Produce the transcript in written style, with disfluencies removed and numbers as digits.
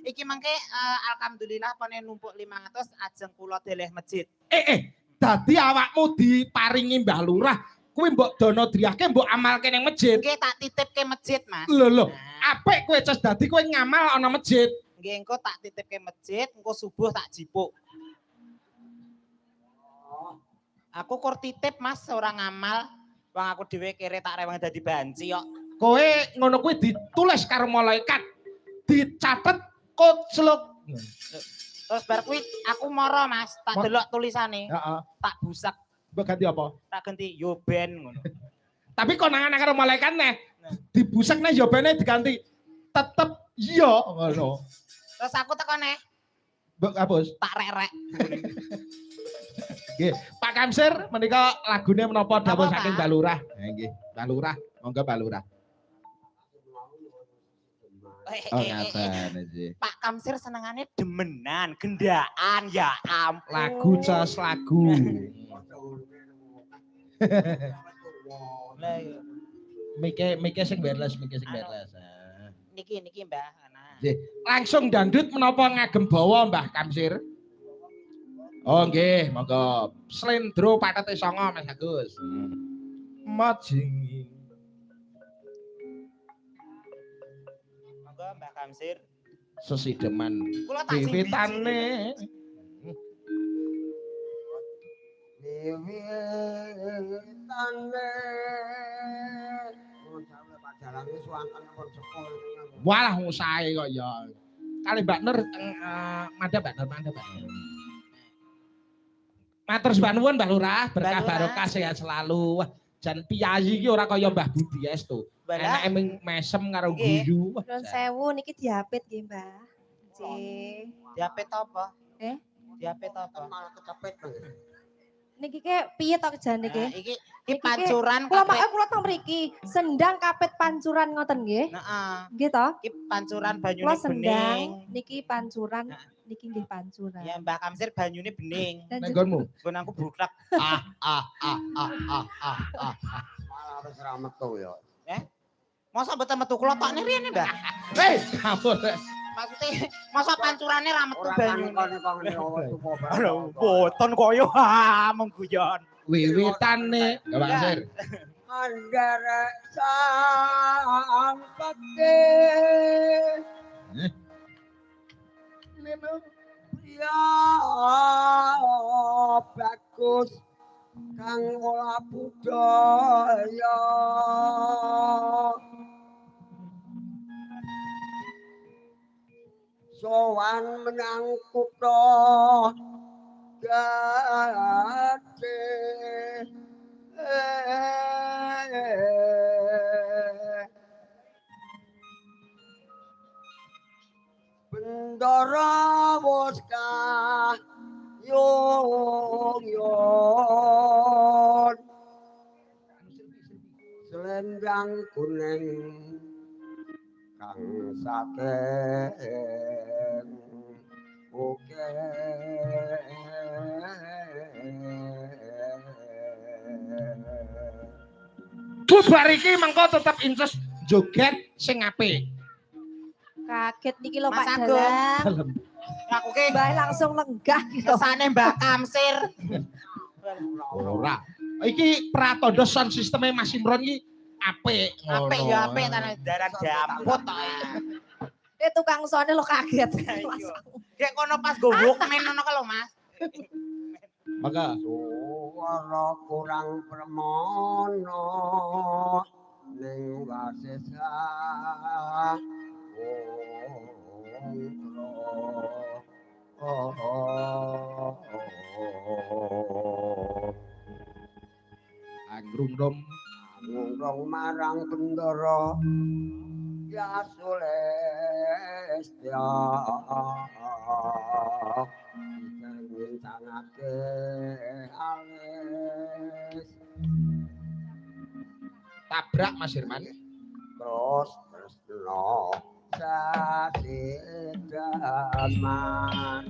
Iki mangke alhamdulillah pone numpuk 500 ajeng kula deleh masjid. Dadi awakmu diparingi Mbah Lurah, kuwi mbok dono driyake mbok amalke ning masjid. Nggih tak titipke masjid, Mas. Lho, apik kowe ces dadi kowe ngamal ana masjid. Nggih engko tak titipke masjid, engko subuh tak jipuk. Aku kur titip Mas ora ngamal. Wong aku dhewe kere tak rewang dadi banci kok. Kowe ngono kuwi ditulis karo malaikat. Dicatet kocluk. Terus bar kuwi aku mara Mas, tak delok tulisane. Heeh. Tak busak. Mbok ganti apa? Tak ganti yo ben ngono. Tapi konangan karo malaikat neh. Dibusak neh yo bene diganti tetep iya ngono. Terus aku teko neh. Mbok hapus. Tak rek-rek. Nggih, Pak Kamsir menika lagune menapa dawuh saking Mbah Lurah? Nggih, Mbah Lurah, monggo Mbah Lurah. Oh, ngaten iki. Pak Kamsir senengane demenan, gendaan ya ampun. Lagu cas lagu. Mike sing wireless. Niki Mbah. Nggih, langsung dangdut menapa ngagem bawa Mbah Kamsir? Oh nggih, monggo. Slendro patete 9 Mas Agus. Majing. Monggo Mbah Kamsir. Sesideman. Kula tak wiwitane. Wiwitane. Jalannya suantan pun sekol. Walah ngusahe kok ya. Kali Mbak Nur mandhap Mbak Nur. Matur nuwun Mbah Lurah, berkah barokah sehat selalu. Wah, jan piyayi iki ora kaya Mbah Budi estu. Enake mesem karo guyu. Nuwun sewu niki diapit nggih, Mbah. Nggih. Diapit apa? Diapit apa? Malah kecepet. Niki ke piye to jane niki? Iki pancuran kula teng mriki, sendang kapit pancuran ngoten nggih. Heeh. Nggih to? Iki pancuran banyune bening. Sendang niki pancuran, niki nggih pancuran. Ya Mbah Kamsir banyune bening. Nek nggonmu? Nggon aku buklak. Malah wis ra metu ya. Masa mboten metu kula tokne riyene, Mbah. Ampun. Maksudnya masa pancurane ra metu Ora banyune. Aduh, boten koyo mengguyon. Wiwitane, Mbah Kamsir. Andara sang pake. Ya bagus kang olah budaya. Sowan menang kutha gade. Bendara wis kayong selendang kuning kang saking oke. Bubar iki mengko tetep incus joget sing apik. Kaget niki lho Pak Mas Agung. Dalam. Aku ki Mbah langsung lenggah gitu. kesane Mbah Kamsir. Ora. Iki pratandha sound sisteme Mas Imron iki apik. Apik ya apik tanah daran damput tok. Tukang sone lo kaget. Dek kono pas go Walkman ngono ka lho Mas. Maka suara kurang permono ning wasesa anggrung marang bendara ya Sulestya tangake alis tabrak Mas Herman terus tresno sasidaman